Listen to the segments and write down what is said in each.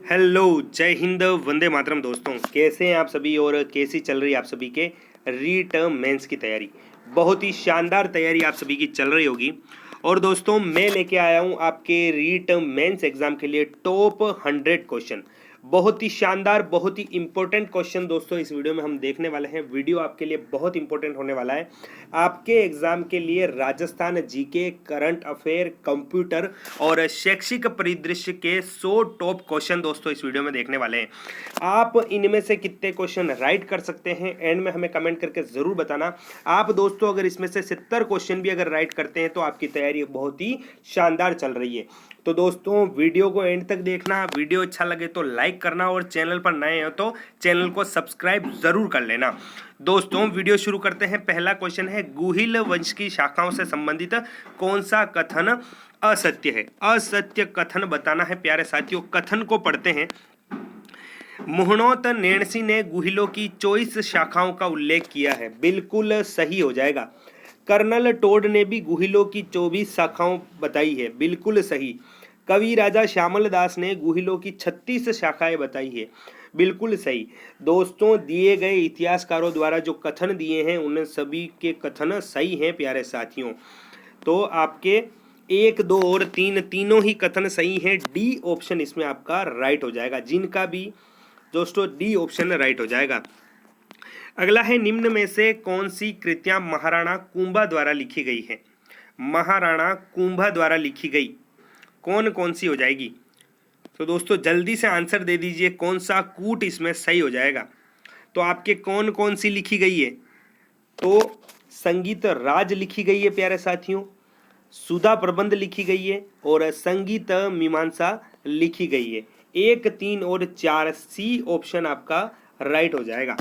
Hello, जय हिंद, वंदे मातरम। दोस्तों कैसे हैं आप सभी और कैसी चल रही है आप सभी के रीटर्म मेंस की तैयारी। बहुत ही शानदार तैयारी आप सभी की चल रही होगी। और दोस्तों मैं लेके आया हूं आपके रीटर्म मेंस एग्जाम के लिए टॉप 100 क्वेश्चन। बहुत ही शानदार, बहुत ही इंपॉर्टेंट क्वेश्चन दोस्तों इस वीडियो में हम देखने वाले हैं। वीडियो आपके लिए बहुत इंपॉर्टेंट होने वाला है। आपके एग्जाम के लिए Rajasthan GK, current affair, computer और शैक्षिक परिदृश्य के 100 टॉप क्वेश्चन दोस्तों इस वीडियो में देखने वाले हैं। आप इनमें से कितने क्वेश्चन राइट कर सकते हैं एंड में हमें कमेंट करके जरूर बताना। आप दोस्तों अगर इसमें से 70 क्वेश्चन भी अगर राइट करते हैं तो आपकी तैयारी बहुत ही शानदार चल रही है। तो दोस्तों वीडियो को एंड तक देखना। वीडियो अच्छा लगे तो लाइक करना और चैनल पर नए हो तो चैनल को सब्सक्राइब जरूर कर लेना। दोस्तों वीडियो शुरू करते हैं। पहला क्वेश्चन है, गुहिल वंश की शाखाओं से संबंधित कौन सा कथन असत्य है? असत्य कथन बताना है प्यारे साथियों। कथन को पढ़ते हैं। मुहणोत नेणसी ने गुहिलों की 24 शाखाओं का उल्लेख किया है। बिल्कुल सही हो जाएगा। कर्नल टोड ने भी गुहिलों की 24 शाखाओं बताई है। बिल्कुल सही। कवि राजा श्यामल दास ने गुहिलों की 36 शाखाएं बताई है। बिल्कुल सही। दोस्तों दिए गए इतिहासकारों द्वारा जो कथन दिए हैं उन सभी के कथन सही हैं प्यारे साथियों। तो आपके 1, 2 और 3 तीनों ही कथन सही हैं। डी ऑप्शन इसमें आपका राइट हो जाएगा। जिनका भी दोस्तों डी ऑप्शन राइट हो जाएगा। अगला है, निम्न में से कौन सी कृतियां महाराणा कुंभा द्वारा लिखी गई है? महाराणा कुंभा द्वारा लिखी गई कौन कौन सी हो जाएगी? तो दोस्तों जल्दी से आंसर दे दीजिए, कौन सा कूट इसमें सही हो जाएगा। तो आपके कौन कौन सी लिखी गई है? तो संगीत राज लिखी गई है प्यारे साथियों, सुधा प्रबंध लिखी गई है और संगीत मीमांसा लिखी गई है। 1, 3 और 4 सी ऑप्शन आपका राइट हो जाएगा।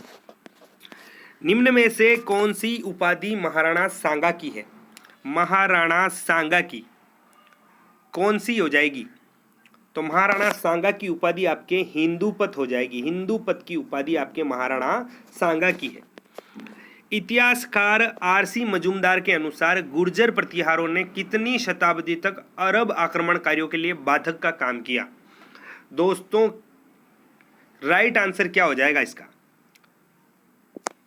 निम्न में से कौन सी उपाधि महाराणा सांगा की है? महाराणा सांगा की कौन सी हो जाएगी? तो महाराणा सांगा की उपाधि आपके हिंदूपत हो जाएगी। हिंदूपत की उपाधि आपके महाराणा सांगा की है। इतिहासकार आरसी मजूमदार के अनुसार गुर्जर प्रतिहारों ने कितनी शताब्दी तक अरब आक्रमणकारियों के लिए बाधक का काम किया? दोस्तों राइट आंसर क्या हो जाएगा इसका?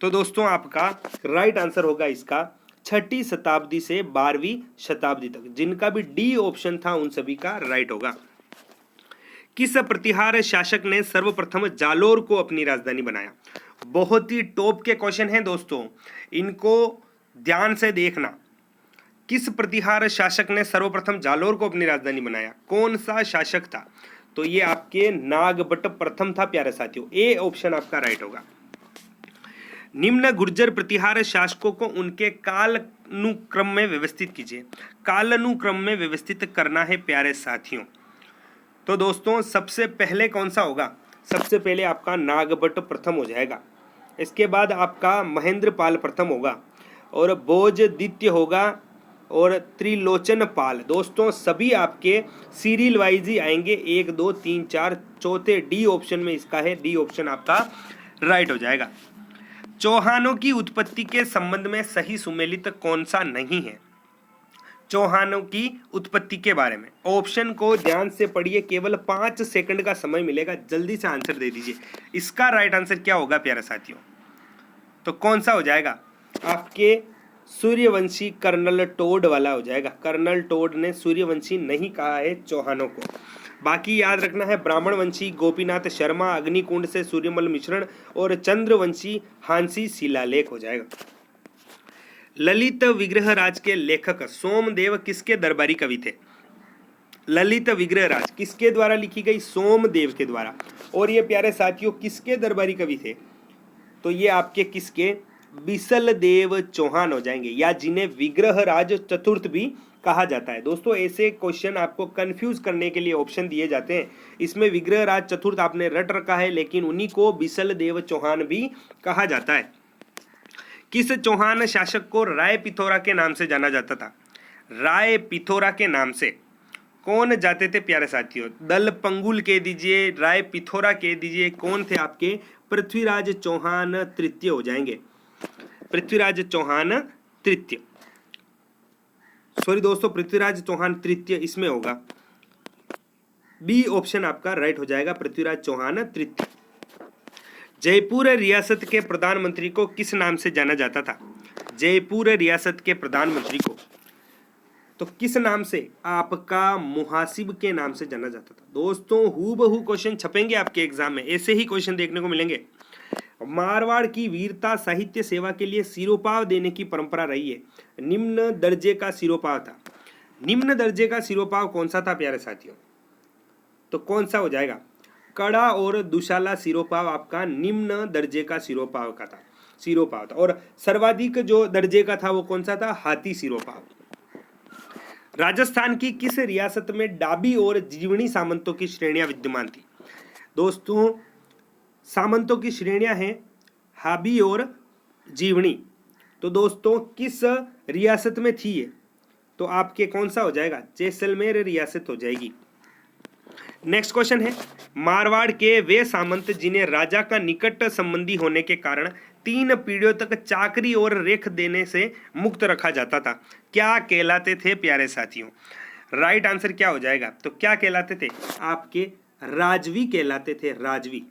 तो दोस्तों आपका राइट आंसर होगा इसका 6ठी शताब्दी से 12वीं शताब्दी तक। जिनका भी डी ऑप्शन था उन सभी का राइट होगा। किस प्रतिहार शासक ने सर्वप्रथम जालोर को अपनी राजधानी बनाया? बहुत ही टॉप के क्वेश्चन हैं दोस्तों, इनको ध्यान से देखना। किस प्रतिहार शासक ने सर्वप्रथम जालोर को अपनी राजधानी बनाया? कौन सा शासक था? तो ये आपके नागभट्ट प्रथम था प्यारे साथियों। ए ऑप्शन आपका राइट होगा। निम्न गुर्जर प्रतिहार शासकों को उनके कालानुक्रम में व्यवस्थित कीजिए। कालानुक्रम में व्यवस्थित करना है प्यारे साथियों। तो दोस्तों सबसे पहले कौन सा होगा? सबसे पहले आपका नागभट्ट प्रथम हो जाएगा। इसके बाद आपका महेंद्रपाल प्रथम होगा और भोज द्वितीय होगा और त्रिलोचन पाल। दोस्तों सभी आपके सीरियल वाइज ही आएंगे, 1, 2, 3, 4 चौथे डी ऑप्शन में इसका है। डी ऑप्शन आपका राइट हो जाएगा। चौहानों की उत्पत्ति के संबंध में सही सुमेलित कौन सा नहीं है? चौहानों की उत्पत्ति के बारे में ऑप्शन को ध्यान से पढ़िए। केवल 5 सेकंड का समय मिलेगा, जल्दी से आंसर दे दीजिए। इसका राइट आंसर क्या होगा प्यारे साथियों? तो कौन सा हो जाएगा? आपके सूर्यवंशी कर्नल टोड वाला हो जाएगा। कर्नल टोड ने सूर्यवंशी नहीं कहा है चौहानों को। बाकी याद रखना है, ब्राह्मणवंशी गोपीनाथ शर्मा अग्निकुंड से सूर्यमल मिश्रण और चंद्रवंशी हांसी शिलालेख हो जाएगा। ललित विग्रह राज के लेखक सोमदेव किसके दरबारी कवि थे? ललित विग्रह राज किसके द्वारा लिखी गई? सोमदेव के द्वारा। और ये प्यारे साथियों किसके दरबारी कवि थे? तो ये आपके किसके? बिसल देव चौहान हो जाएंगे, या जिन्हें विग्रह राज चतुर्थ भी कहा जाता है। दोस्तों ऐसे क्वेश्चन आपको कंफ्यूज करने के लिए ऑप्शन दिए जाते हैं। इसमें विग्रह राज चतुर्थ आपने रट रखा है, लेकिन उन्हीं को बिसल देव चौहान भी कहा जाता है। किस चौहान शासक को राय पिथौरा के नाम से जाना जाता था? राय पिथौरा के नाम से कौन जाते थे प्यारे साथियों? दल पंगुल कह दीजिए, राय पिथौरा कह दीजिए, कौन थे आपके? पृथ्वीराज चौहान तृतीय हो जाएंगे। पृथ्वीराज चौहान तृतीय, सॉरी दोस्तों, पृथ्वीराज चौहान तृतीय इसमें होगा। बी ऑप्शन आपका राइट हो जाएगा, पृथ्वीराज चौहान तृतीय। जयपुर रियासत के प्रधानमंत्री को किस नाम से जाना जाता था? जयपुर रियासत के प्रधानमंत्री को तो किस नाम से? आपका मुहासिब के नाम से जाना जाता था। दोस्तों हूबहू क्वेश्चन छपेंगे आपके एग्जाम में, ऐसे ही क्वेश्चन देखने को मिलेंगे। मारवाड़ की वीरता साहित्य सेवा के लिए सिरोपाव देने की परंपरा रही है। निम्न दर्जे का सिरोपाव था। निम्न दर्जे का सिरोपाव कौन सा था प्यारे साथियों? तो कौन सा हो जाएगा? कड़ा और दुशाला सिरोपाव आपका निम्न दर्जे का सिरोपाव था। और सर्वाधिक जो दर्जे का था वो कौन सा था? हाथी सिरोपाव। राजस्थान की किस रियासत में डाबी और जीवनी सामंतों की श्रेणियां विद्यमान थी? दोस्तों सामंतों की श्रेणियां हैं हाबी और जीवनी। तो दोस्तों किस रियासत में थी ये? तो आपके कौन सा हो जाएगा? जैसलमेर रियासत हो जाएगी। नेक्स्ट क्वेश्चन है, मारवाड़ के वे सामंत जिन्हें राजा का निकट संबंधी होने के कारण 3 पीढ़ियों तक चाकरी और रेख देने से मुक्त रखा जाता था, क्या कहलाते थे प्यारे साथियों? राइट आंसर क्या हो जाएगा? तो क्या कहलाते थे? आपके राजवी कहलाते थे, राजवी।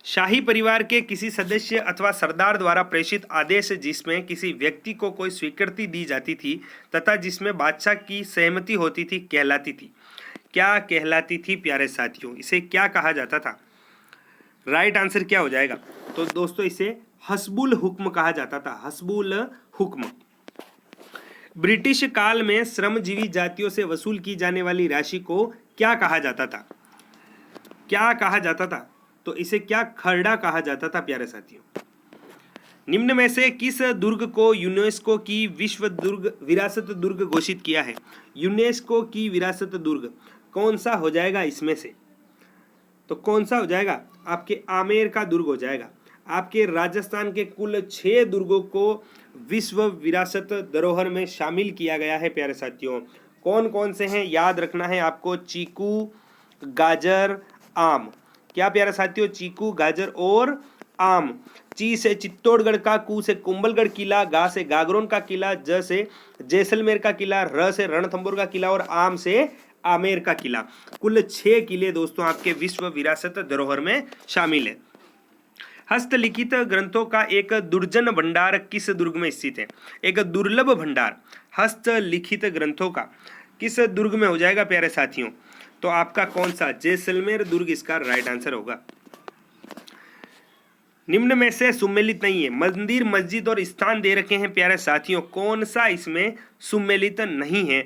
शाही परिवार के किसी सदस्य अथवा सरदार द्वारा प्रेषित आदेश जिसमें किसी व्यक्ति को कोई स्वीकृति दी जाती थी तथा जिसमें बादशाह की सहमति होती थी कहलाती थी, क्या कहलाती थी प्यारे साथियों? इसे क्या कहा जाता था? राइट आंसर क्या हो जाएगा? तो दोस्तों इसे हस्बुल हुक्म कहा जाता था, हस्बुल हुक्म। ब्रिटिश काल में श्रमजीवी जातियों से वसूल की जाने वाली राशि को क्या कहा जाता था? क्या कहा जाता था? तो इसे क्या खरड़ा कहा जाता था प्यारे साथियों? निम्न में से किस दुर्ग को यूनेस्को की विश्व दुर्ग विरासत दुर्ग घोषित किया है? यूनेस्को की विरासत दुर्ग कौन सा हो जाएगा इसमें से? तो कौन सा हो जाएगा? आपके आमेर का दुर्ग हो जाएगा। आपके राजस्थान के कुल 6 दुर्गों को विश्व विरासत धरोहर में शामिल किया गया है प्यारे साथियों। कौन कौन से हैं याद रखना है आपको? चीकू, गाजर, आम। क्या प्यारे साथियों? चीकू, गाजर और आम। ची से चित्तौड़गढ़ का, कू से कुंभलगढ़ किला, गा से गागरोन का किला, ज से जैसलमेर का किला, र से रणथंभौर का किला और आम से आमेर का किला। कुल 6 किले दोस्तों आपके विश्व विरासत धरोहर में शामिल है। हस्तलिखित ग्रंथों का एक दुर्जन भंडार किस दुर्ग में स्थित है? एक दुर्लभ भंडार हस्तलिखित ग्रंथों का किस दुर्ग में हो जाएगा प्यारे साथियों? तो आपका कौन सा? जैसलमेर दुर्ग इसका राइट आंसर होगा। निम्न में से सुमेलित नहीं है। मंदिर, मस्जिद और स्थान दे रखे हैं प्यारे साथियों, कौन सा इसमें सुमेलित नहीं है?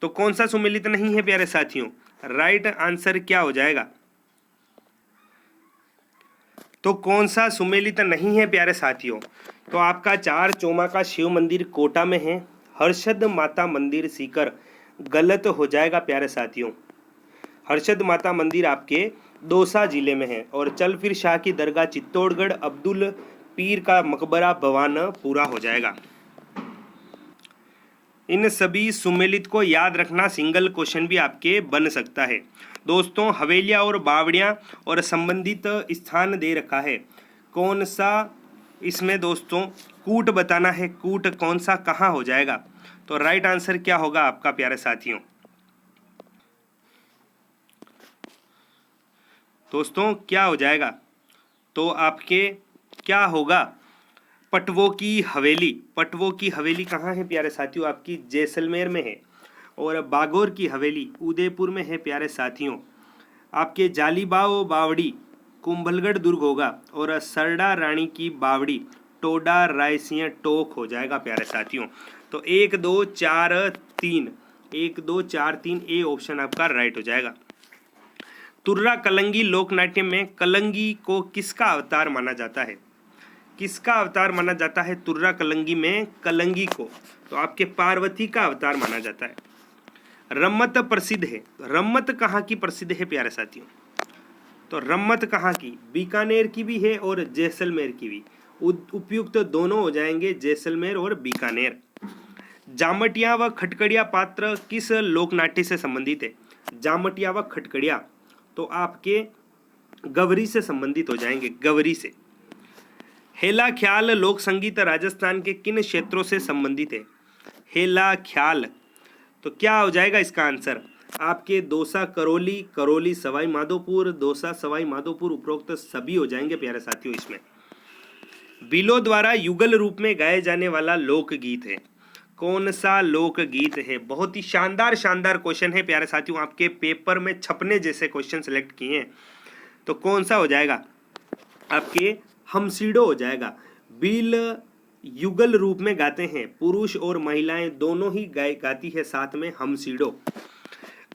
तो कौन सा सुमेलित नहीं है प्यारे साथियों? राइट आंसर क्या हो जाएगा? तो कौन सा सुमेलित नहीं है प्यारे साथियों? तो आपका 4 चौमा का शिव मंदिर कोटा में है। हर्षद माता मंदिर सीकर गलत हो जाएगा प्यारे साथियों। हर्षद माता मंदिर आपके दौसा जिले में है। और चल फिर शाह की दरगाह चित्तौड़गढ़, अब्दुल पीर का मकबरा भवानपुरा हो जाएगा। इन सभी सुमेलित को याद रखना, सिंगल क्वेश्चन भी आपके बन सकता है। दोस्तों हवेलियाँ और बावड़ियाँ और संबंधित स्थान दे रखा है, कौन सा इसमें दोस्तों? कूट बताना है, कूट कौन सा कहाँ हो जाएगा? तो राइट आंसर क्या होगा आपका प्यारे साथियों? दोस्तों क्या हो जाएगा? तो आपके क्या होगा? पटवों की हवेली। पटवों की हवेली कहाँ है प्यारे साथियों? आपकी जैसलमेर में है। और बागोर की हवेली उदयपुर में है प्यारे साथियों। आपके जालीबाव बावड़ी कुंभलगढ़ दुर्ग होगा। और सरडा रानी की बावड़ी टोडा रायसिंह टोक हो जाएगा प्यारे साथियों। तो 1 2 4 3 1 2 4 3 ए ऑप्शन आपका राइट हो जाएगा। तुर्रा कलंगी लोकनाट्य में कलंगी को किसका अवतार माना जाता है? किसका अवतार माना जाता है तुर्रा कलंगी में कलंगी को? तो आपके पार्वती का अवतार माना जाता है। रम्मत प्रसिद्ध है। रम्मत कहाँ की प्रसिद्ध है प्यारे साथियों? तो रम्मत कहाँ की? बीकानेर की भी है और जैसलमेर की भी। उपयुक्त दोनों हो जाएंगे, जैसलमेर और बीकानेर। जामटिया व खटकड़िया पात्र किस लोकनाट्य से संबंधित है? जामटिया व खटकड़िया तो आपके गवरी से संबंधित हो जाएंगे, गवरी से। हेला ख्याल लोक संगीत राजस्थान के किन क्षेत्रों से संबंधित है? हेला ख्याल तो क्या हो जाएगा इसका आंसर? आपके दौसा करौली, करौली सवाई माधोपुर, दौसा सवाई माधोपुर, उपरोक्त सभी हो जाएंगे प्यारे साथियों इसमें। बिलो द्वारा युगल रूप में गाए जाने वाला लोकगीत है, कौन सा लोकगीत है? बहुत ही शानदार शानदार क्वेश्चन है प्यारे साथियों, आपके पेपर में छपने जैसे क्वेश्चन सेलेक्ट किए हैं। तो कौन सा हो जाएगा? आपके हमसीडो हो जाएगा। बिल युगल रूप में गाते हैं, पुरुष और महिलाएं दोनों ही गाती है साथ में हमसीडो।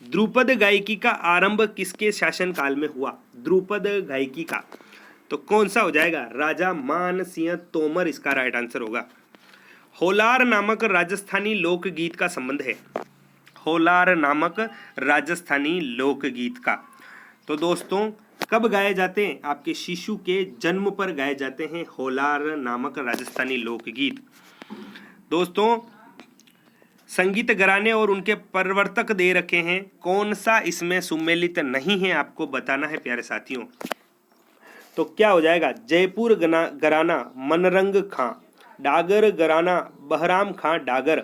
द्रुपद गायकी का आरंभ किसके शासन काल में हुआ? द्रुपद गायकी का, तो कौन सा हो जाएगा? राजा मान सिंह तोमर इसका राइट आंसर होगा। होलार नामक राजस्थानी लोकगीत का संबंध है, होलार नामक राजस्थानी लोकगीत का। तो दोस्तों कब गाए जाते हैं? आपके शिशु के जन्म पर गाए जाते हैं होलार नामक राजस्थानी लोकगीत। दोस्तों संगीत घराने और उनके प्रवर्तक दे रखे हैं, कौन सा इसमें सम्मिलित नहीं है आपको बताना है प्यारे साथियों। तो क्या हो जाएगा? जयपुर घराना मनरंग खां, डागर घराना बहराम खां डागर,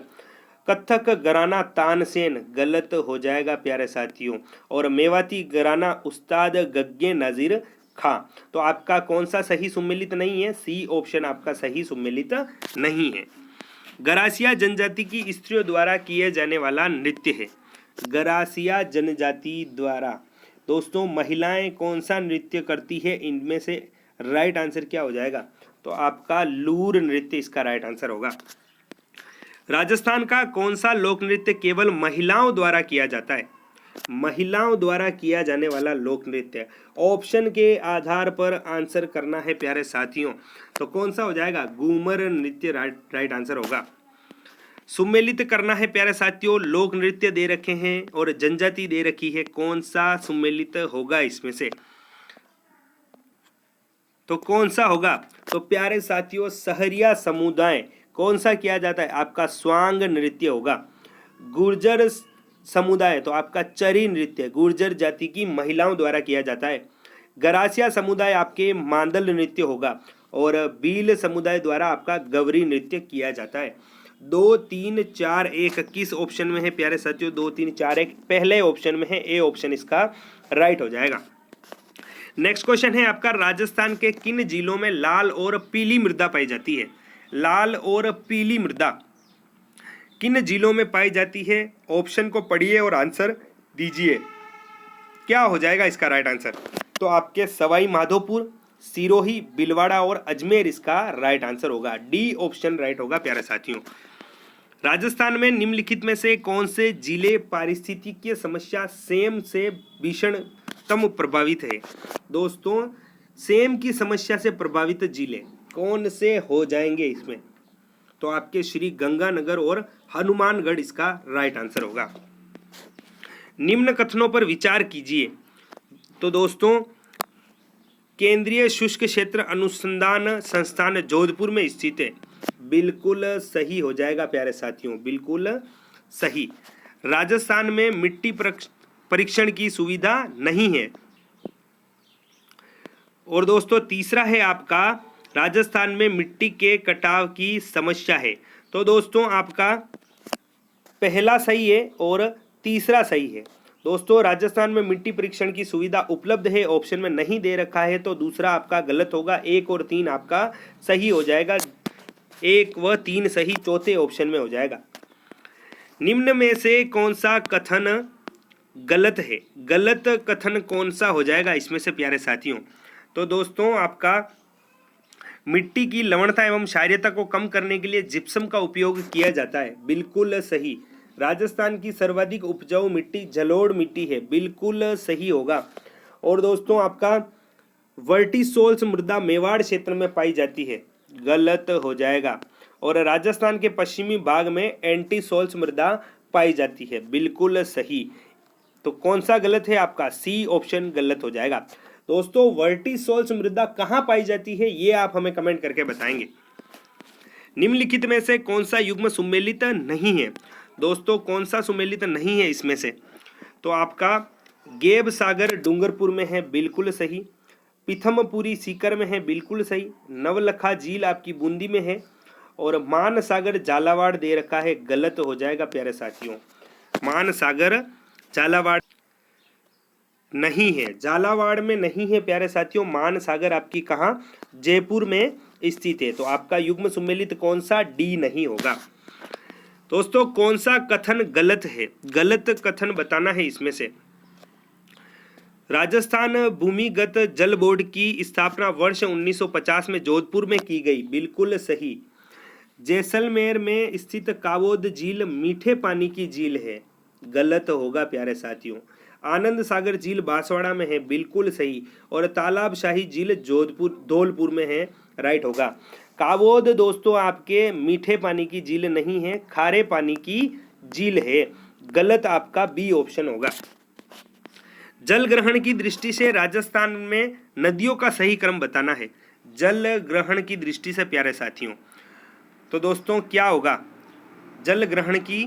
कथक घराना तानसेन गलत हो जाएगा प्यारे साथियों, और मेवाती घराना उस्ताद गग्गे नजीर खां। तो आपका कौन सा सही सम्मिलित नहीं है? सी ऑप्शन आपका सही सम्मिलित नहीं है। गरासिया जनजाति की स्त्रियों द्वारा किए जाने वाला नृत्य है, गरासिया जनजाति द्वारा। दोस्तों महिलाएं कौन सा नृत्य करती है? इनमें से राइट आंसर क्या हो जाएगा? तो आपका लूर नृत्य इसका राइट आंसर होगा। राजस्थान का कौन सा लोक नृत्य केवल महिलाओं द्वारा किया जाता है? महिलाओं द्वारा किया जाने वाला लोक नृत्य। ऑप्शन के आधार पर आंसर करना है प्यारे साथियों। तो कौन सा हो जाएगा? घूमर नृत्य राइट आंसर होगा। सम्मिलित करना है प्यारे साथियों, लोक नृत्य दे रखे हैं और जनजाति दे रखी है, कौन सा सम्मिलित होगा इसमें से? तो कौन सा होगा? तो प्यारे साथियों सहरिया समुदाय कौन सा किया जाता है? आपका स्वांग नृत्य होगा। गुर्जर समुदाय तो आपका चरी नृत्य, गुर्जर जाति की महिलाओं द्वारा किया जाता है। गरासिया समुदाय आपके मांदल नृत्य होगा, और बील समुदाय द्वारा आपका गवरी नृत्य किया जाता है। 2 3 4 1 किस ऑप्शन में है प्यारे साथियों? 2 3 4 1 पहले ऑप्शन में है, ए ऑप्शन इसका राइट हो जाएगा। नेक्स्ट क्वेश्चन है आपका, राजस्थान के किन जिलों में लाल और पीली मृदा पाई जाती है? लाल और पीली मृदा किन जिलों में पाई जाती है? ऑप्शन को पढ़िए और आंसर दीजिए, क्या हो जाएगा इसका राइट आंसर? तो आपके सवाई माधोपुर, सिरोही, भीलवाड़ा और अजमेर इसका राइट आंसर होगा। डी ऑप्शन राइट होगा प्यारे साथियों। राजस्थान में निम्नलिखित में से कौन से जिले पारिस्थितिकीय समस्या सेम से भीषणतम प्रभावित है? दोस्तों सेम की समस्या से प्रभावित जिले कौन से हो जाएंगे इसमें? तो आपके श्री गंगानगर और हनुमानगढ़ इसका राइट आंसर होगा। निम्न कथनों पर विचार कीजिए। तो दोस्तों केंद्रीय शुष्क क्षेत्र अनुसंधान संस्थान जोधपुर में स्थित है, बिल्कुल सही हो जाएगा प्यारे साथियों, बिल्कुल सही। राजस्थान में मिट्टी परीक्षण की सुविधा नहीं है। और दोस्तों तीसरा है आपका, राजस्थान में मिट्टी के कटाव की समस्या है। तो दोस्तों आपका पहला सही है और तीसरा सही है। दोस्तों राजस्थान में मिट्टी परीक्षण की सुविधा उपलब्ध है, ऑप्शन में नहीं दे रखा है, तो दूसरा आपका गलत होगा। 1 और 3 आपका सही हो जाएगा, 1 व 3 सही चौथे ऑप्शन में हो जाएगा। निम्न में से कौन सा कथन गलत है? गलत कथन कौन सा हो जाएगा इसमें से प्यारे साथियों? तो दोस्तों आपका मिट्टी की लवणता एवं क्षारीयता को कम करने के लिए जिप्सम का उपयोग किया जाता है, बिल्कुल सही। राजस्थान की सर्वाधिक उपजाऊ मिट्टी जलोढ़ मिट्टी है, बिल्कुल सही होगा। और दोस्तों आपका वर्टिसोल्स मृदा मेवाड़ क्षेत्र में पाई जाती है, गलत हो जाएगा। और राजस्थान के पश्चिमी भाग में एंटीसोल्स मृदा पाई जाती है, बिल्कुल सही। तो कौन सा गलत है आपका? सी ऑप्शन गलत हो जाएगा। दोस्तों वर्टिसोल्स मृदा कहाँ पाई जाती है ये आप हमें कमेंट करके बताएंगे। निम्नलिखित में से कौन सा युग्म सम्मिलित नहीं है? दोस्तों कौन सा सम्मिलित नहीं है इसमें से? तो आपका गेब सागर डूंगरपुर में है, बिल्कुल सही। पिथमपुरी सीकर में है, बिल्कुल सही। नवलखा झील आपकी बूंदी में है, और मान सागर झालावाड़ दे रखा है, गलत हो जाएगा प्यारे साथियों। मान सागर झालावाड़ नहीं है, झालावाड़ में नहीं है प्यारे साथियों। मानसागर आपकी कहाँ, जयपुर में स्थित है। तो आपका युग्म सुमेलित कौन सा, डी नहीं होगा। दोस्तों कौन सा कथन गलत है, गलत कथन बताना है इसमें से। राजस्थान भूमिगत जल बोर्ड की स्थापना वर्ष 1950 में जोधपुर में की गई, बिल्कुल सही। जैसलमेर में स्थित कावोद झील मीठे पानी की झील है, गलत होगा प्यारे साथियों। आनंद सागर झील बांसवाड़ा में है, बिल्कुल सही। और तालाब शाही झील जोधपुर धौलपुर में है, राइट होगा। कावोद दोस्तों आपके मीठे पानी की झील नहीं है, खारे पानी की झील है, गलत आपका बी ऑप्शन होगा। जल ग्रहण की दृष्टि से राजस्थान में नदियों का सही क्रम बताना है, जल ग्रहण की दृष्टि से प्यारे साथियों। तो दोस्तों क्या होगा जल ग्रहण की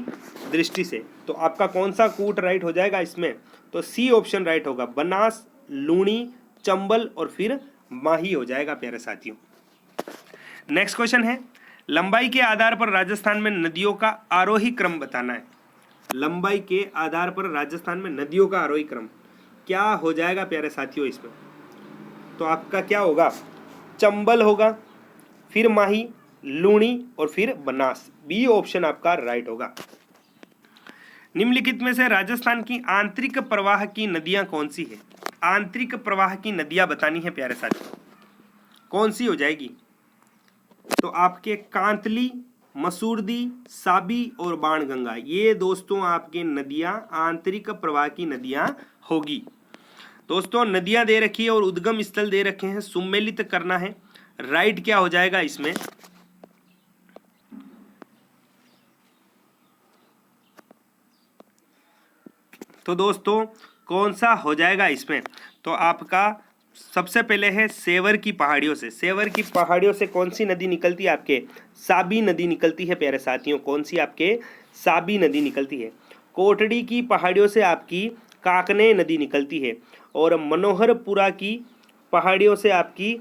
दृष्टि से, तो आपका कौन सा कूट राइट हो जाएगा इसमें, तो सी ऑप्शन राइट होगा। बनास, लूणी, चंबल और फिर माही हो जाएगा प्यारे साथियों। नेक्स्ट क्वेश्चन है, लंबाई के आधार पर राजस्थान में नदियों का आरोही क्रम बताना है। लंबाई के आधार पर राजस्थान में नदियों का आरोही क्रम क्या हो जाएगा प्यारे साथियों इसमें, तो आपका क्या होगा, चंबल होगा, फिर माही, लूणी और फिर बनास, बी ऑप्शन आपका राइट होगा। निम्नलिखित में से राजस्थान की आंतरिक प्रवाह की नदियां कौन सी है। आंतरिक प्रवाह की नदियां बतानी है प्यारे साथियों, कौन सी हो जाएगी, तो आपके कांतली, मसूरदी, साबी और बाणगंगा, ये दोस्तों आपके नदियां आंतरिक प्रवाह की नदियां होगी। दोस्तों नदियां दे रखी है और उद्गम स्थल दे रखे हैं, सुमेलित करना है, राइट क्या हो जाएगा इसमें, तो दोस्तों कौन सा हो जाएगा इसमें, तो आपका सबसे पहले है सेवर की पहाड़ियों से। सेवर की पहाड़ियों से कौन सी नदी निकलती है, आपके साबी नदी निकलती है प्यारे साथियों। कौन सी, आपके साबी नदी निकलती है। कोटड़ी की पहाड़ियों से आपकी काकने नदी निकलती है। और मनोहरपुरा की पहाड़ियों से आपकी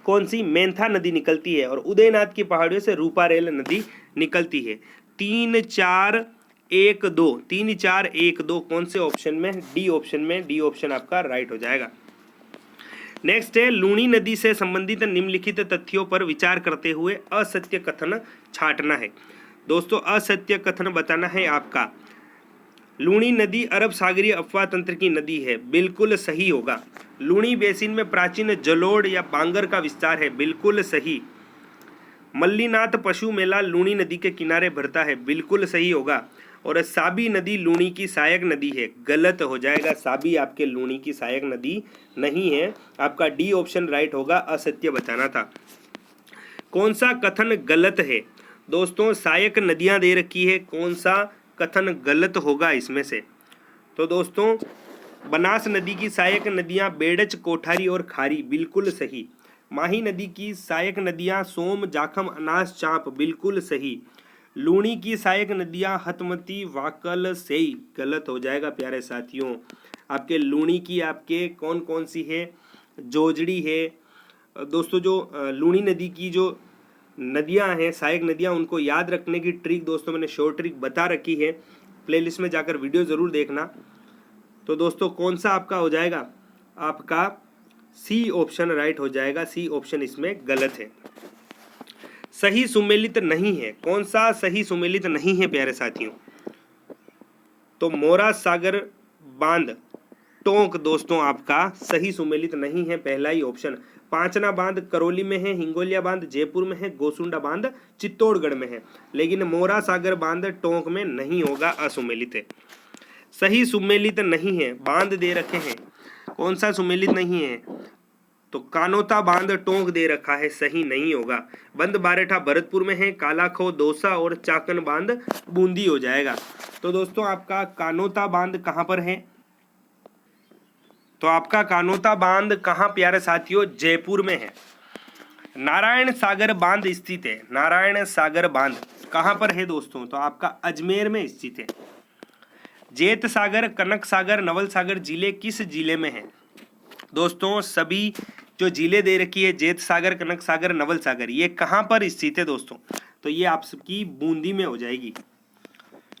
कौन सी, मेंथा नदी निकलती है। और उदयनाथ की पहाड़ियों से रूपारेल नदी निकलती है। 3 4 1 2, 3 4 1 2 कौन से ऑप्शन में, डी ऑप्शन में, डी ऑप्शन आपका राइट हो जाएगा। नेक्स्ट है, लूणी नदी से संबंधित निम्नलिखित तथ्यों पर विचार करते हुए असत्य कथन छांटना है। दोस्तों असत्य कथन बताना है आपका। लूणी नदी अरब सागरीय अफवाह तंत्र की नदी है, बिल्कुल सही होगा। लूणी बेसिन में प्राचीन जलोढ़ या बांगर का विस्तार है, बिल्कुल सही। मल्लीनाथ पशु मेला लूणी नदी के किनारे भरता है, बिल्कुल सही होगा। और साबी नदी लूणी की सहायक नदी है, गलत हो जाएगा। साबी आपके लूणी की सहायक नदी नहीं है, आपका डी ऑप्शन राइट होगा, असत्य बताना था। कौन सा कथन गलत है, दोस्तों सहायक नदियां दे रखी है, कौन सा कथन गलत होगा इसमें से, तो दोस्तों बनास नदी की सहायक नदियां बेड़च, कोठारी और खारी, बिल्कुल सही। माही नदी की सहायक नदियां सोम, जाखम, अनास, चांप, बिल्कुल सही। लूणी की सहायक नदियां हतमती, वाकल, सेई, गलत हो जाएगा प्यारे साथियों। आपके लूणी की आपके कौन कौन सी है, जोजड़ी है। दोस्तों जो लूणी नदी की जो नदियां हैं, सहायक नदियां, उनको याद रखने की ट्रिक दोस्तों मैंने शॉर्ट ट्रिक बता रखी है, प्लेलिस्ट में जाकर वीडियो ज़रूर देखना। तो दोस्तों कौन सा आपका हो जाएगा, आपका सी ऑप्शन राइट हो जाएगा, सी ऑप्शन इसमें गलत है। सही सुमेलित नहीं है, कौन सा सही सुमेलित नहीं है प्यारे साथियों, तो मोरा सागर बांध टोंक दोस्तों आपका सही सुमेलित नहीं है, पहला ही ऑप्शन। पांचना बांध करौली में है, हिंगोलिया बांध जयपुर में है, गोसुंडा बांध चित्तौड़गढ़ में है, लेकिन मोरा सागर बांध टोंक में नहीं होगा, असुमेलित है। सही सुमेलित नहीं है, बांध दे रखे हैं, कौन सा सुमेलित नहीं है, तो कानोता बांध टोंक दे रखा है, सही नहीं होगा। बंद बारेठा भरतपुर में है, कालाखो दौसा और चाकन बांध बूंदी हो जाएगा। तो दोस्तों आपका कानोता बांध कहां पर है, तो आपका कानोता बांध कहां प्यारे साथियों, जयपुर में है। नारायण सागर बांध स्थित है, नारायण सागर बांध कहां पर है दोस्तों, तो आपका अजमेर में स्थित है। जेत सागर, कनक सागर, नवल सागर जिले किस जिले में है, दोस्तों सभी जो जिले दे रखी है, जेत सागर, कनक सागर, नवल सागर, ये कहां पर स्थित है दोस्तों, तो ये आपकी बूंदी में हो जाएगी।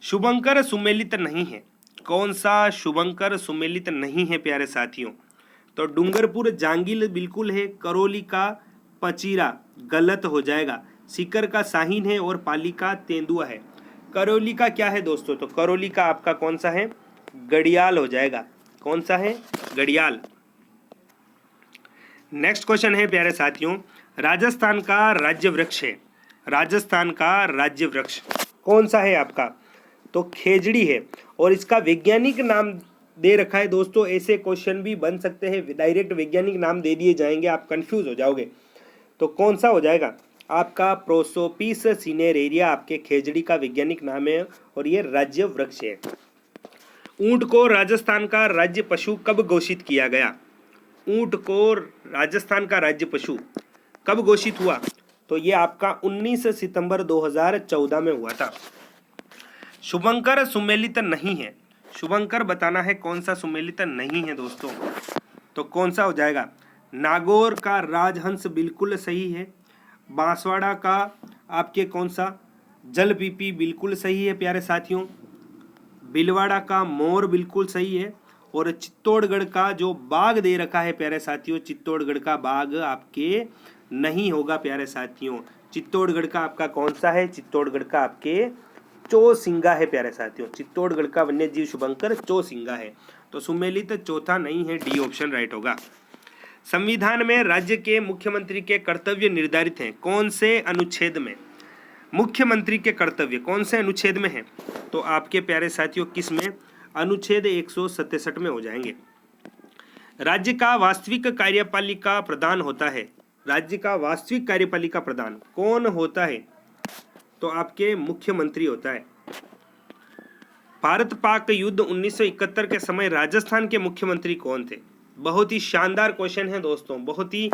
शुभंकर सुमेलित नहीं है, कौन सा शुभंकर सुमेलित नहीं है प्यारे साथियों? तो डूंगरपुर जांगिल बिल्कुल है, करौली का पचीरा गलत हो जाएगा, सीकर का शाहीन है और पाली का तेंदुआ है। करौली का क्या है दोस्तों? तो करौली का आपका कौन सा है? गड़ियाल हो जाएगा। कौन सा है? गड़ियाल। नेक्स्ट क्वेश्चन है प्यारे साथियों, राजस्थान का राज्य वृक्ष है, राजस्थान का राज्य वृक्ष कौन सा है आपका? तो खेजड़ी है, और इसका वैज्ञानिक नाम दे रखा है दोस्तों। ऐसे क्वेश्चन भी बन सकते हैं, डायरेक्ट वैज्ञानिक नाम दे दिए जाएंगे, आप कंफ्यूज हो जाओगे। तो कौन सा हो जाएगा आपका? प्रोसोपिस सिनेरेरिया आपके खेजड़ी का वैज्ञानिक नाम है, और ये राज्य वृक्ष है। ऊंट को राजस्थान का राज्य पशु कब घोषित किया गया? ऊंट को राजस्थान का राज्य पशु कब घोषित हुआ? तो ये आपका 19 सितंबर 2014 में हुआ था। शुभंकर सुमेलित नहीं है, शुभंकर बताना है कौन सा सुमेलित नहीं है दोस्तों। तो कौन सा हो जाएगा? नागौर का राजहंस बिल्कुल सही है, बांसवाड़ा का आपके कौन सा? जलपीपी बिल्कुल सही है प्यारे साथियों, भीलवाड़ा का मोर बिल्कुल सही है, और चित्तौड़गढ़ का जो बाघ दे रखा है प्यारे साथियों, चित्तौड़गढ़ का बाघ आपके नहीं होगा प्यारे साथियों। चित्तौड़गढ़ का आपका कौन सा है? चित्तौड़गढ़ का आपके चौसिंगा है प्यारे साथियों, चित्तौड़गढ़ का वन्यजीव शुभंकर चौसिंगा है। तो सुमेलित चौथा नहीं है, डी ऑप्शन राइट होगा। संविधान में राज्य के मुख्यमंत्री के कर्तव्य निर्धारित हैं, कौन से अनुच्छेद में? मुख्यमंत्री के कर्तव्य कौन से अनुच्छेद में है? तो आपके प्यारे साथियों किस में? अनुच्छेद 167 में हो जाएंगे। राज्य का वास्तविक कार्यपालिका प्रधान होता है, राज्य का वास्तविक कार्यपालिका प्रधान कौन होता है? तो आपके मुख्यमंत्री होता है। भारत पाक युद्ध 1971 के समय राजस्थान के मुख्यमंत्री कौन थे? बहुत ही शानदार क्वेश्चन है दोस्तों, बहुत ही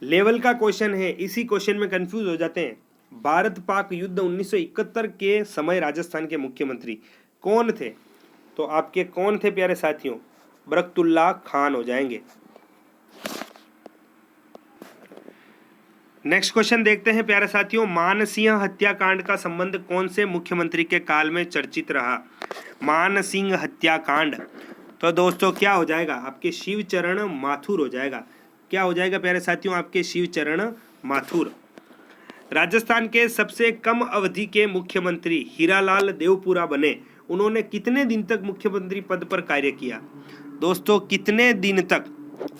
लेवल का क्वेश्चन है, इसी क्वेश्चन में कंफ्यूज हो जाते हैं। भारत पाक युद्ध 1971 के समय राजस्थान के मुख्यमंत्री कौन थे? तो आपके कौन थे प्यारे साथियों? बरकतुल्ला खान हो जाएंगे। नेक्स्ट क्वेश्चन देखते हैं प्यारे साथियों, मानसिंह हत्याकांड का संबंध कौन से मुख्यमंत्री के काल में चर्चित रहा? मानसिंह हत्याकांड, तो दोस्तों क्या हो जाएगा? आपके शिवचरण माथुर हो जाएगा। क्या हो जाएगा प्यारे साथियों? आपके शिवचरण माथुर। राजस्थान के सबसे कम अवधि के मुख्यमंत्री हीरालाल देवपुरा बने, उन्होंने कितने दिन तक मुख्यमंत्री पद पर कार्य किया? दोस्तों कितने दिन तक?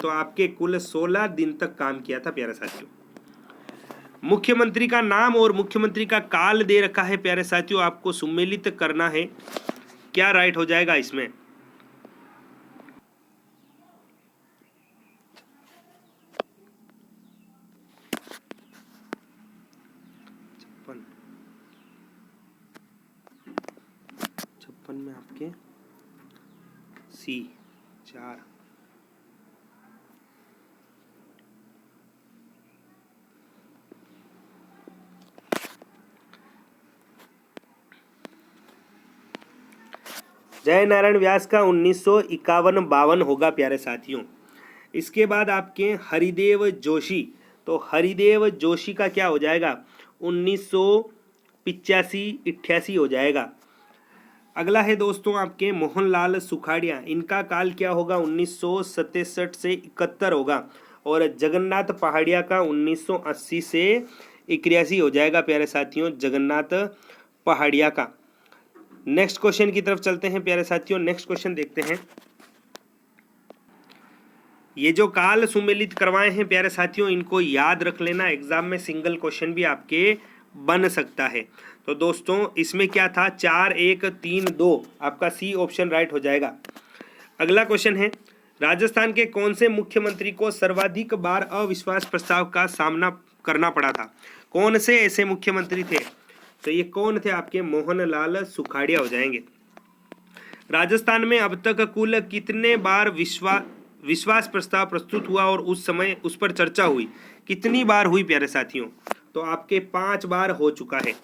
तो आपके कुल 16 दिन तक काम किया था प्यारे साथियों। मुख्यमंत्री का नाम और मुख्यमंत्री का काल दे रखा है प्यारे साथियों, आपको सुमेलित करना है। क्या राइट हो जाएगा इसमें? छप्पन में आपके सी 4। जय नारायण व्यास का 1951-52 होगा प्यारे साथियों। इसके बाद आपके हरिदेव जोशी, तो हरिदेव जोशी का क्या हो जाएगा? 1985-88 हो जाएगा। अगला है दोस्तों आपके मोहनलाल सुखाड़िया, इनका काल क्या होगा? 1967 से 71 होगा, और जगन्नाथ पहाड़िया का 1980 से 81 हो जाएगा प्यारे साथियों, जगन्नाथ पहाड़िया का। नेक्स्ट क्वेश्चन की तरफ चलते हैं प्यारे साथियों। नेक्स्ट क्वेश्चन देखते हैं। ये जो काल सुमेलित करवाए हैं प्यारे साथियों, इनको याद रख लेना, एग्जाम में सिंगल क्वेश्चन भी आपके बन सकता है। तो दोस्तों इसमें क्या था? 4 1 3 2, आपका सी ऑप्शन राइट हो जाएगा। अगला क्वेश्चन है, राजस्थान के कौन से मुख्यमंत्री को सर्वाधिक बार अविश्वास प्रस्ताव का सामना करना पड़ा था? कौन से ऐसे मुख्यमंत्री थे? तो ये कौन थे? आपके मोहनलाल सुखाड़िया हो जाएंगे। राजस्थान में अब तक कुल कितने बार विश्वास प्रस्ताव प्रस्तुत हुआ और उस समय उस पर चर्चा हुई? कितनी बार हुई प्यारे साथियों? तो आपके 5 बार हो चुका है।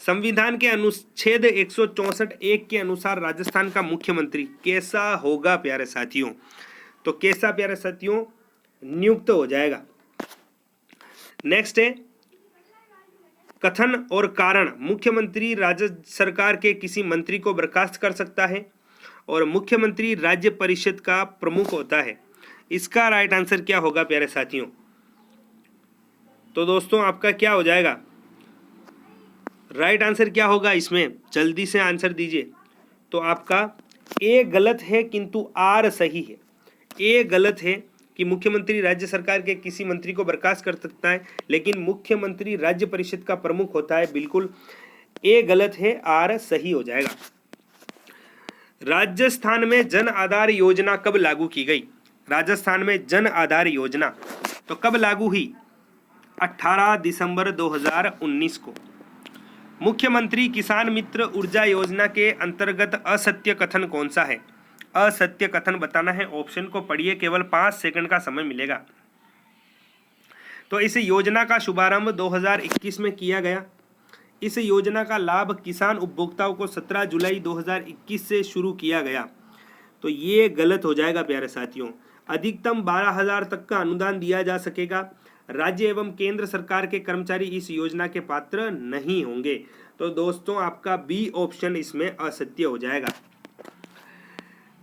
संविधान के अनुच्छेद 164(1) के अनुसार राजस्थान का मुख्यमंत्री कैसा होगा प्यारे साथियों? तो कैसा प्यारे साथियों? नियुक्त हो जाएगा। नेक्स्ट है, कथन और कारण, मुख्यमंत्री राज्य सरकार के किसी मंत्री को बर्खास्त कर सकता है। और मुख्यमंत्री राज्य परिषद का प्रमुख होता है। इसका राइट आंसर क्या होगा प्यारे साथियों? तो दोस्तों आपका क्या हो जाएगा? राइट आंसर क्या होगा इसमें? जल्दी से आंसर दीजिए। तो आपका ए गलत है किंतु आर सही है। ए गलत है कि मुख्यमंत्री राज्य सरकार के किसी मंत्री को बर्खास्त कर सकता है, लेकिन मुख्यमंत्री राज्य परिषद का प्रमुख होता है। बिल्कुल ए गलत है, आर सही हो जाएगा। राजस्थान में जन आधार योजना कब लागू की गई? राजस्थान में जन आधार योजना तो कब लागू हुई? 18 दिसंबर 2019 को। मुख्यमंत्री किसान मित्र ऊर्जा योजना के अंतर्गत असत्य कथन कौन सा है? असत्य कथन बताना है। ऑप्शन को पढ़िए, केवल 5 सेकंड का समय मिलेगा। तो इस योजना का शुभारंभ 2021 में किया गया। इस योजना का लाभ किसान उपभोक्ताओं को 17 जुलाई 2021 से शुरू किया गया। तो ये गलत हो जाएगा प्यारे साथियों। अधिकतम 12,000 तक का अनुदान दिया जा सकेगा। राज्य एवं केंद्र सरकार के कर्मचारी इस योजना के पात्र नहीं होंगे। तो दोस्तों आपका बी ऑप्शन इसमें असत्य हो जाएगा।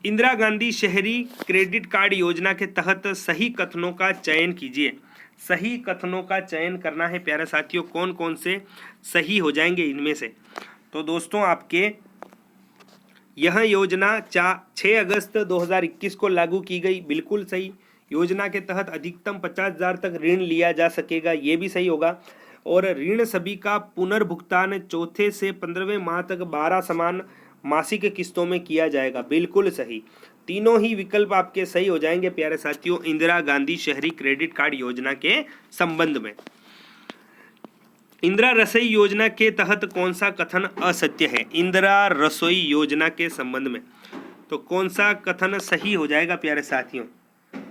इंदिरा गांधी शहरी क्रेडिट कार्ड योजना के तहत सही कथनों का चयन कीजिए। सही कथनों का चयन करना है प्यारे साथियों। कौन कौन से सही हो जाएंगे इनमें से? तो दोस्तों आपके यह योजना 6 अगस्त 2021 को लागू की गई। बिल्कुल सही। योजना के तहत अधिकतम 50,000 तक ऋण लिया जा सकेगा। ये भी सही होगा। और ऋण सभी का पुनर्भुगतान चौथे से 15वें माह तक 12 समान मासिक किस्तों में किया जाएगा। बिल्कुल सही। तीनों ही विकल्प आपके सही हो जाएंगे प्यारे साथियों इंदिरा गांधी शहरी क्रेडिट कार्ड योजना के संबंध में। इंदिरा रसोई योजना के तहत कौन सा कथन असत्य है? इंदिरा रसोई योजना के संबंध में तो कौन सा कथन सही हो जाएगा प्यारे साथियों?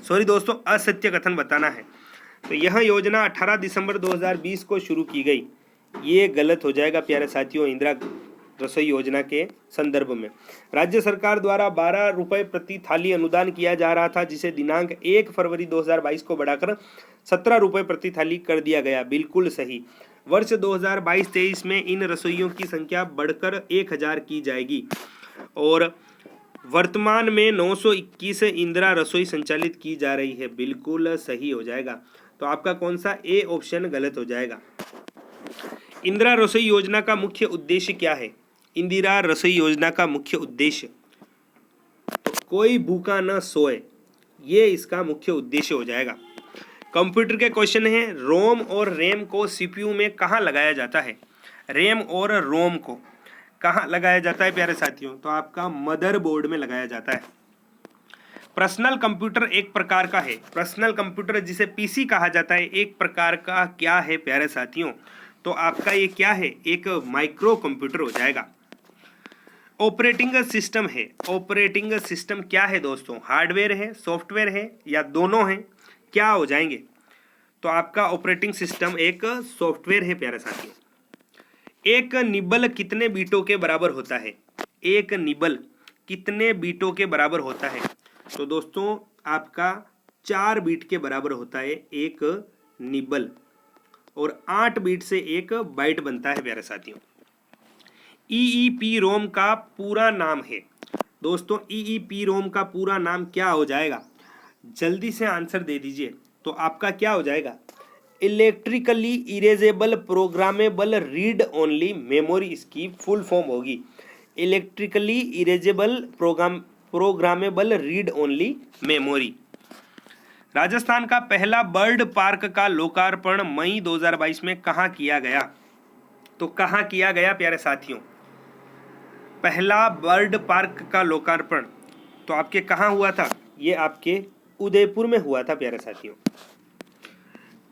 सॉरी दोस्तों, असत्य कथन बताना है। तो यह योजना 18 दिसंबर 2020 को शुरू की गई। ये गलत हो जाएगा प्यारे साथियों इंदिरा रसोई योजना के संदर्भ में। राज्य सरकार द्वारा 12 रुपये प्रति थाली अनुदान किया जा रहा था, जिसे दिनांक 1 फरवरी 2022 को बढ़ाकर 17 रुपये प्रति थाली कर दिया गया। बिल्कुल सही। वर्ष 2022-23 में इन रसोइयों की संख्या बढ़कर 1000 की जाएगी और वर्तमान में 921 इंदिरा रसोई संचालित की जा रही है। बिल्कुल सही हो जाएगा। तो आपका कौन सा ए ऑप्शन गलत हो जाएगा? इंदिरा रसोई योजना का मुख्य उद्देश्य क्या है? इंदिरा रसोई योजना का मुख्य उद्देश्य तो कोई भूखा न सोए, ये इसका मुख्य उद्देश्य हो जाएगा। कंप्यूटर के क्वेश्चन है, रोम और रैम को सीपीयू में कहाँ लगाया जाता है? रैम और रोम को कहाँ लगाया जाता है प्यारे साथियों? तो आपका मदरबोर्ड में लगाया जाता है। पर्सनल कंप्यूटर एक प्रकार का है। पर्सनल कंप्यूटर जिसे पीसी कहा जाता है एक प्रकार का क्या है प्यारे साथियों? तो आपका ये क्या है? एक माइक्रो कंप्यूटर हो जाएगा। ऑपरेटिंग सिस्टम है। ऑपरेटिंग सिस्टम क्या है दोस्तों? हार्डवेयर है, सॉफ्टवेयर है या दोनों हैं? क्या हो जाएंगे? तो आपका ऑपरेटिंग सिस्टम एक सॉफ्टवेयर है प्यारे साथियों। एक निबल कितने बीटों के बराबर होता है? एक निबल कितने बीटों के बराबर होता है? तो दोस्तों आपका 4 बीट के बराबर होता है एक निबल और 8 बीट से एक बाइट बनता है प्यारे साथियों। EEPROM का पूरा नाम है दोस्तों। EEPROM का पूरा नाम क्या हो जाएगा? जल्दी से आंसर दे दीजिए। तो आपका क्या हो जाएगा? Electrically erasable programmable read only memory, इसकी फुल फॉर्म होगी। Electrically erasable programmable read only memory. Rajasthan का पहला बर्ड पार्क का लोकार्पण मई 2022 में कहाँ किया गया? तो कहाँ किया गया प्यारे साथियों? पहला बर्ड पार्क का लोकार्पण तो आपके कहाँ हुआ था? ये आपके उदयपुर में हुआ था प्यारे साथियों।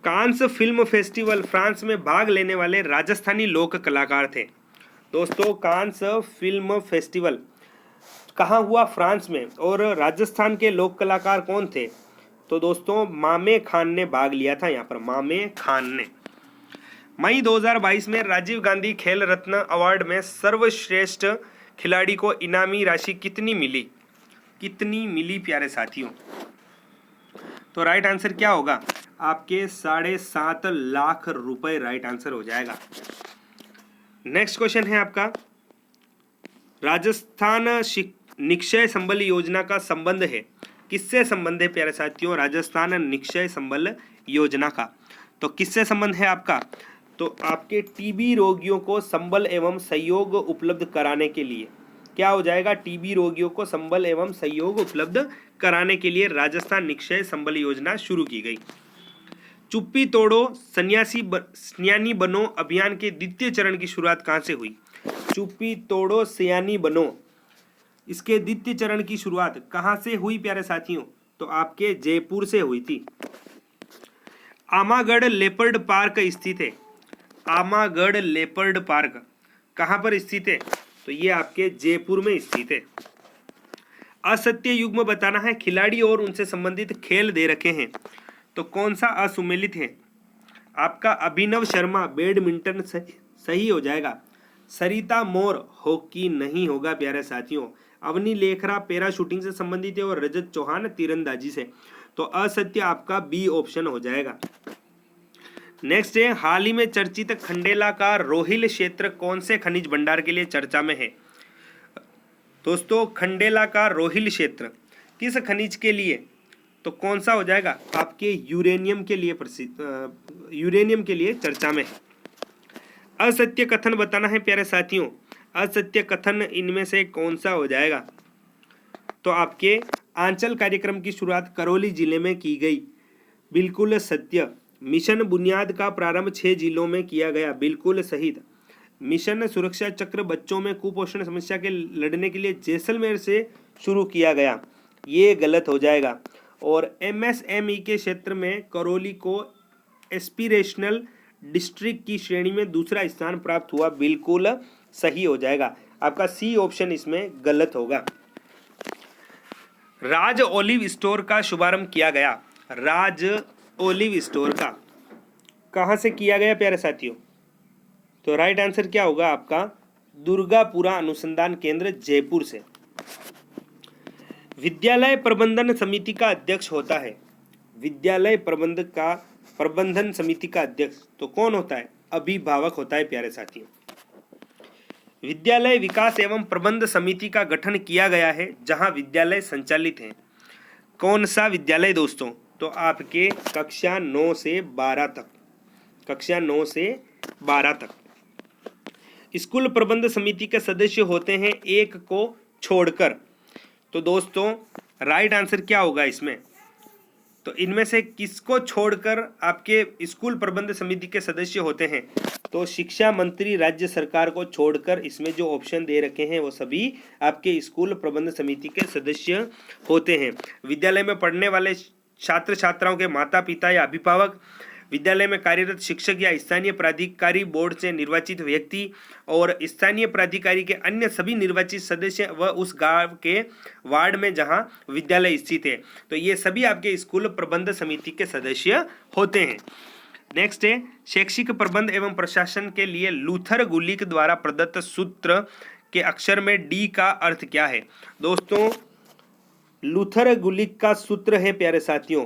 कांस फिल्म फेस्टिवल फ्रांस में भाग लेने वाले राजस्थानी लोक कलाकार थे। दोस्तों कांस फिल्म फेस्टिवल कहाँ हुआ? फ्रांस में। और राजस्थान के लोक कलाकार कौन थे? तो दोस्तों मामे खान ने भाग लिया था यहाँ पर, मामे खान ने। मई 2022 में राजीव गांधी खेल रत्न अवार्ड में सर्वश्रेष्ठ खिलाड़ी को इनामी राशि कितनी मिली? कितनी मिली प्यारे साथियों? तो राइट आंसर क्या होगा? आपके 7.5 लाख रुपए राइट आंसर हो जाएगा। नेक्स्ट क्वेश्चन है आपका, राजस्थान निक्षय संबल योजना का संबंध है? किससे संबंध है प्यारे साथियों? राजस्थान निक्षय संबल योजना का। तो किससे संबंध है आपका? तो आपके टीबी रोगियों को संबल एवं सहयोग उपलब्ध कराने के लिए क्या हो जाएगा? टीबी रोगियों को संबल एवं सहयोग उपलब्ध कराने के लिए राजस्थान निक्षय संबल योजना शुरू की गई। चुप्पी तोड़ो सयानी बनो अभियान के द्वितीय चरण की शुरुआत कहाँ से हुई? चुप्पी तोड़ो सयानी बनो, इसके द्वितीय चरण की शुरुआत कहाँ से हुई प्यारे साथियों? तो आपके जयपुर से हुई थी। आमागढ़ लेपर्ड पार्क स्थित है। आमागढ़ लेपर्ड पार्क कहाँ पर स्थित है? तो ये आपके जयपुर में स्थित है। असत्य युग्म बताना है। खिलाड़ी और उनसे संबंधित खेल दे रखे हैं, तो कौन सा असुमेलित है? आपका अभिनव शर्मा बैडमिंटन सही हो जाएगा। सरिता मोर हॉकी नहीं होगा प्यारे साथियों। अवनी लेखरा पैराशूटिंग से संबंधित है और रजत चौहान तीरंदाजी से, तो असत्य आपका बी ऑप्शन हो जाएगा। नेक्स्ट है, हाल ही में चर्चित खंडेला का रोहिल क्षेत्र कौन से खनिज भंडार के लिए चर्चा में है? दोस्तों खंडेला का रोहिल क्षेत्र किस खनिज के लिए? तो कौन सा हो जाएगा? आपके यूरेनियम के लिए प्रसिद्ध, यूरेनियम के लिए चर्चा में है। असत्य कथन बताना है प्यारे साथियों। असत्य कथन इनमें से कौन सा हो जाएगा? तो आपके आंचल कार्यक्रम की शुरुआत करौली जिले में की गई, बिल्कुल सत्य। मिशन बुनियाद का प्रारंभ 6 जिलों में किया गया, बिल्कुल सही। मिशन सुरक्षा चक्र बच्चों में कुपोषण समस्या के लड़ने के लिए जैसलमेर से शुरू किया गया, ये गलत हो जाएगा। और एमएसएमई के क्षेत्र में करौली को एस्पिरेशनल डिस्ट्रिक्ट की श्रेणी में दूसरा स्थान प्राप्त हुआ, बिल्कुल सही हो जाएगा। आपका सी ऑप्शन इसमें गलत होगा। राज ओलिव स्टोर का शुभारंभ किया गया। राज ओलिव स्टोर का कहाँ से किया गया प्यारे साथियों? तो राइट आंसर क्या होगा आपका? दुर्गापुरा अनुसंधान केंद्र जयपुर से। विद्यालय प्रबंधन समिति का अध्यक्ष होता है। विद्यालय प्रबंधन समिति का अध्यक्ष तो कौन होता है? अभिभावक होता है प्यारे साथियों। विद्यालय विकास एवं प्रबंध समिति का गठन किया गया है जहां विद्यालय संचालित हैं। कौन सा विद्यालय दोस्तों? तो आपके कक्षा 9 से 12 तक, कक्षा 9 से 12 तक। स्कूल प्रबंध समिति के सदस्य होते हैं एक को छोड़कर, तो दोस्तों राइट आंसर क्या होगा इसमें? तो इनमें से किसको छोड़कर आपके स्कूल प्रबंध समिति के सदस्य होते हैं? तो शिक्षा मंत्री राज्य सरकार को छोड़कर इसमें जो ऑप्शन दे रखे हैं वो सभी आपके स्कूल प्रबंध समिति के सदस्य होते हैं। विद्यालय में पढ़ने वाले छात्र छात्राओं के माता पिता या अभिभावक, विद्यालय में कार्यरत शिक्षक या स्थानीय प्राधिकारी बोर्ड से निर्वाचित व्यक्ति और स्थानीय प्राधिकारी के अन्य सभी निर्वाचित सदस्य व उस गांव के वार्ड में जहां विद्यालय स्थित है, तो ये सभी आपके स्कूल प्रबंध समिति के सदस्य होते हैं। नेक्स्ट है, शैक्षिक प्रबंध एवं प्रशासन के लिए लूथर गुलिक द्वारा प्रदत्त सूत्र के अक्षर में डी का अर्थ क्या है? दोस्तों लूथर गुलिक का सूत्र है प्यारे साथियों,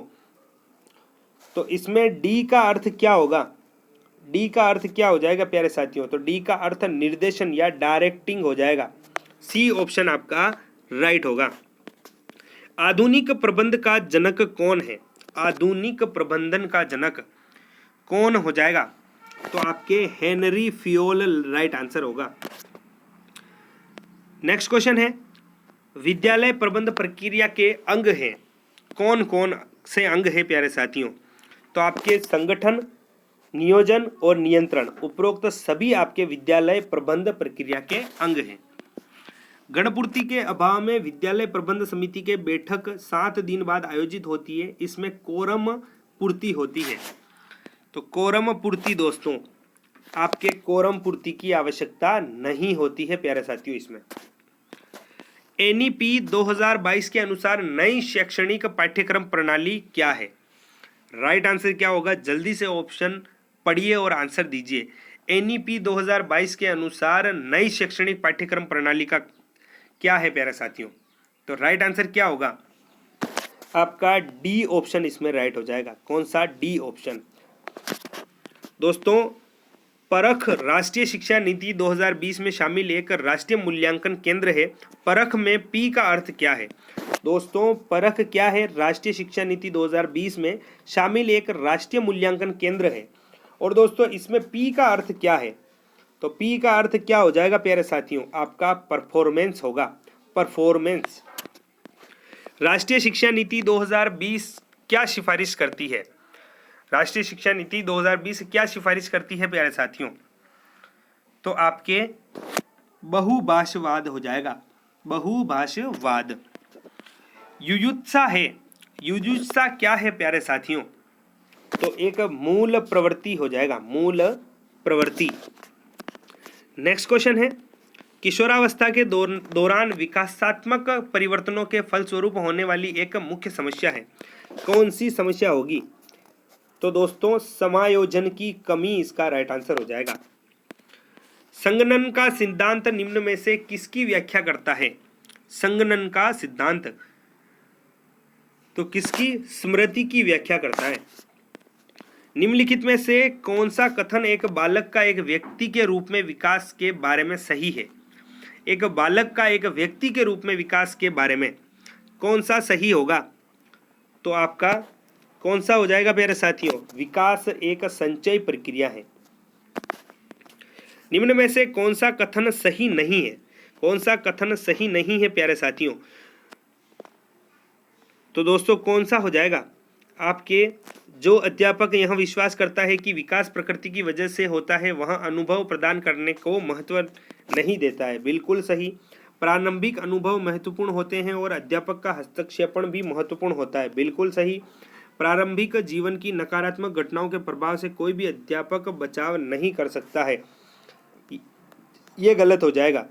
तो इसमें डी का अर्थ क्या होगा? डी का अर्थ क्या हो जाएगा प्यारे साथियों? तो डी का अर्थ निर्देशन या डायरेक्टिंग हो जाएगा। सी ऑप्शन आपका राइट होगा। आधुनिक प्रबंध का जनक कौन है? आधुनिक प्रबंधन का जनक कौन हो जाएगा? तो आपके हेनरी फियोल राइट आंसर होगा। नेक्स्ट क्वेश्चन है, विद्यालय प्रबंध प्रक्रिया के अंग हैं। कौन कौन से अंग है प्यारे साथियों? तो आपके संगठन, नियोजन और नियंत्रण, उपरोक्त सभी आपके विद्यालय प्रबंध प्रक्रिया के अंग हैं। गणपूर्ति के अभाव में विद्यालय प्रबंध समिति के बैठक 7 दिन बाद आयोजित होती है, इसमें कोरम पूर्ति होती है। तो कोरम पूर्ति दोस्तों आपके कोरम पूर्ति की आवश्यकता नहीं होती है प्यारे साथियों। इसमें एनईपी 2022 के अनुसार नई शैक्षणिक पाठ्यक्रम प्रणाली क्या है? राइट आंसर क्या होगा? जल्दी से ऑप्शन पढ़िए और आंसर दीजिए। एनईपी 2022 के अनुसार नई शैक्षणिक पाठ्यक्रम प्रणाली का क्या है प्यारे साथियों? तो राइट आंसर क्या होगा? आपका डी ऑप्शन इसमें राइट हो जाएगा। कौन सा? D option. दोस्तों परख राष्ट्रीय शिक्षा नीति 2020 में शामिल एक राष्ट्रीय मूल्यांकन केंद्र है। परख में पी का अर्थ क्या है? दोस्तों परख क्या है? राष्ट्रीय शिक्षा नीति 2020 में शामिल एक राष्ट्रीय मूल्यांकन केंद्र है। और दोस्तों इसमें पी का अर्थ क्या है? तो पी का अर्थ क्या हो जाएगा प्यारे साथियों? आपका परफॉर्मेंस होगा, परफॉर्मेंस। राष्ट्रीय शिक्षा नीति 2020 क्या सिफारिश करती है? राष्ट्रीय शिक्षा नीति 2020 क्या सिफारिश करती है प्यारे साथियों? तो आपके बहुभाषावाद हो जाएगा, बहुभाषावाद। युयुत्सा है, युयुत्सा क्या है प्यारे साथियों? तो एक मूल प्रवृत्ति हो जाएगा, मूल प्रवृत्ति। नेक्स्ट क्वेश्चन है, किशोरावस्था के दौरान विकासात्मक परिवर्तनों के फलस्वरूप होने वाली एक मुख्य समस्या है। कौन सी समस्या होगी? तो दोस्तों समायोजन की कमी इसका राइट आंसर हो जाएगा। संगणन का सिद्धांत निम्न में से किसकी व्याख्या करता है? संगणन का सिद्धांत तो किसकी? स्मृति की व्याख्या करता है। निम्नलिखित में से कौन सा कथन एक बालक का एक व्यक्ति के रूप में विकास के बारे में सही है? एक बालक का एक व्यक्ति के रूप में विकास के बारे में कौन सा सही होगा? तो आपका कौन सा हो जाएगा प्यारे साथियों? विकास एक संचय प्रक्रिया है। निम्न में से कौन सा कथन सही नहीं है? कौन सा कथन सही नहीं है प्यारे साथियों? तो दोस्तों कौन सा हो जाएगा? आपके जो अध्यापक यह विश्वास करता है कि विकास प्रकृति की वजह से होता है, वह अनुभव प्रदान करने को महत्व नहीं देता है। बिल्कुल सही। प्रारंभिक अनुभव महत्वपूर्ण होते हैं और अध्यापक का हस्तक्षेपण भी महत्वपूर्ण होता है। बिल्कुल सही। प्रारंभिक जीवन की नकारात्मक घटनाओं के प्रभाव से कोई भी अध्यापक बचाव नहीं कर सकता है, ये गलत हो जाएगा।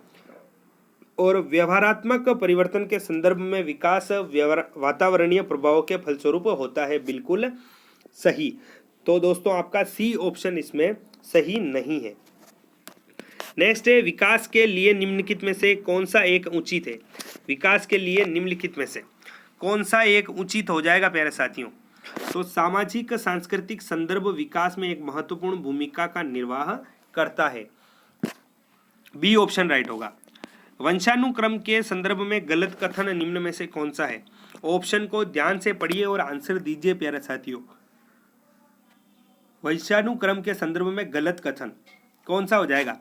और व्यवहारात्मक परिवर्तन के संदर्भ में विकास वातावरणीय प्रभावों के फलस्वरूप होता है। बिल्कुल सही। तो दोस्तों आपका सी ऑप्शन इसमें सही नहीं है। नेक्स्ट है, विकास के लिए निम्नलिखित में से कौन सा एक उचित है? विकास के लिए निम्नलिखित में से कौन सा एक उचित हो जाएगा प्यारे साथियों? तो सामाजिक सांस्कृतिक संदर्भ विकास में एक महत्वपूर्ण भूमिका का निर्वाह करता है। बी ऑप्शन राइट होगा। वंशानुक्रम के संदर्भ में गलत कथन निम्न में से कौन सा है? ऑप्शन को ध्यान से पढ़िए और आंसर दीजिए प्यारे साथियों। वंशानुक्रम के संदर्भ में गलत कथन कौन सा हो जाएगा?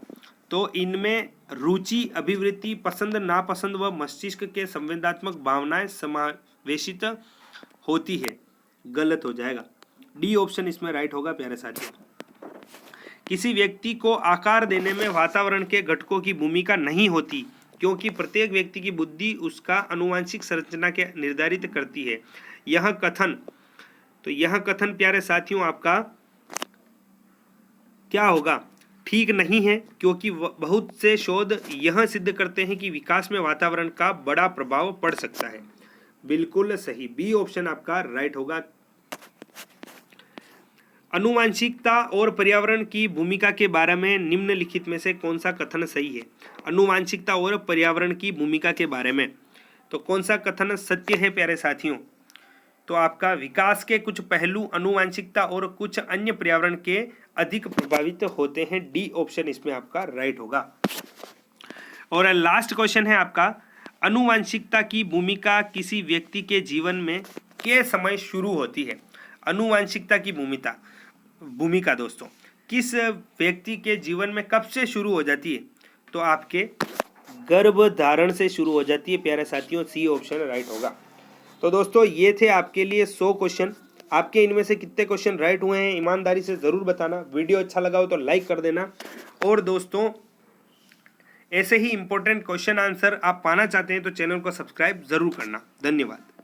तो इनमें रुचि, अभिवृत्ति, पसंद, नापसंद व मस्तिष्क के संवेदनात्मक भावनाएं समावेशित होती है। गलत हो जाएगा। डी ऑप्शन इसमें राइट होगा प्यारे साथियों। किसी व्यक्ति को आकार देने में वातावरण के घटकों की भूमिका नहीं होती, क्योंकि प्रत्येक व्यक्ति की बुद्धि उसका आनुवंशिक संरचना के निर्धारित करती है। यह कथन प्यारे साथियों आपका क्या होगा? ठीक नहीं है, क्योंकि बहुत से शोध यह सिद्ध करते हैं कि विकास में वातावरण का बड़ा प्रभाव पड़ सकता है। बिल्कुल सही। बी ऑप्शन आपका राइट होगा। आनुवंशिकता और पर्यावरण की भूमिका के बारे में निम्नलिखित में से कौन सा कथन सही है? आनुवंशिकता और पर्यावरण की भूमिका के बारे में तो कौन सा कथन सत्य है प्यारे साथियों? तो आपका विकास के कुछ पहलू आनुवंशिकता और कुछ अन्य पर्यावरण के अधिक प्रभावित होते हैं। डी ऑप्शन इसमें आपका राइट होगा। और लास्ट क्वेश्चन है आपका, आनुवंशिकता की भूमिका किसी व्यक्ति के जीवन में के समय शुरू होती है? आनुवंशिकता की भूमिका दोस्तों किस व्यक्ति के जीवन में कब से शुरू हो जाती है? तो आपके गर्भधारण से शुरू हो जाती है प्यारे साथियों। सी ऑप्शन राइट होगा। तो दोस्तों ये थे आपके लिए 100 क्वेश्चन। आपके इनमें से कितने क्वेश्चन राइट हुए हैं ईमानदारी से ज़रूर बताना। वीडियो अच्छा लगा हो तो लाइक कर देना। और दोस्तों ऐसे ही इंपॉर्टेंट क्वेश्चन आंसर आप पाना चाहते हैं तो चैनल को सब्सक्राइब ज़रूर करना। धन्यवाद।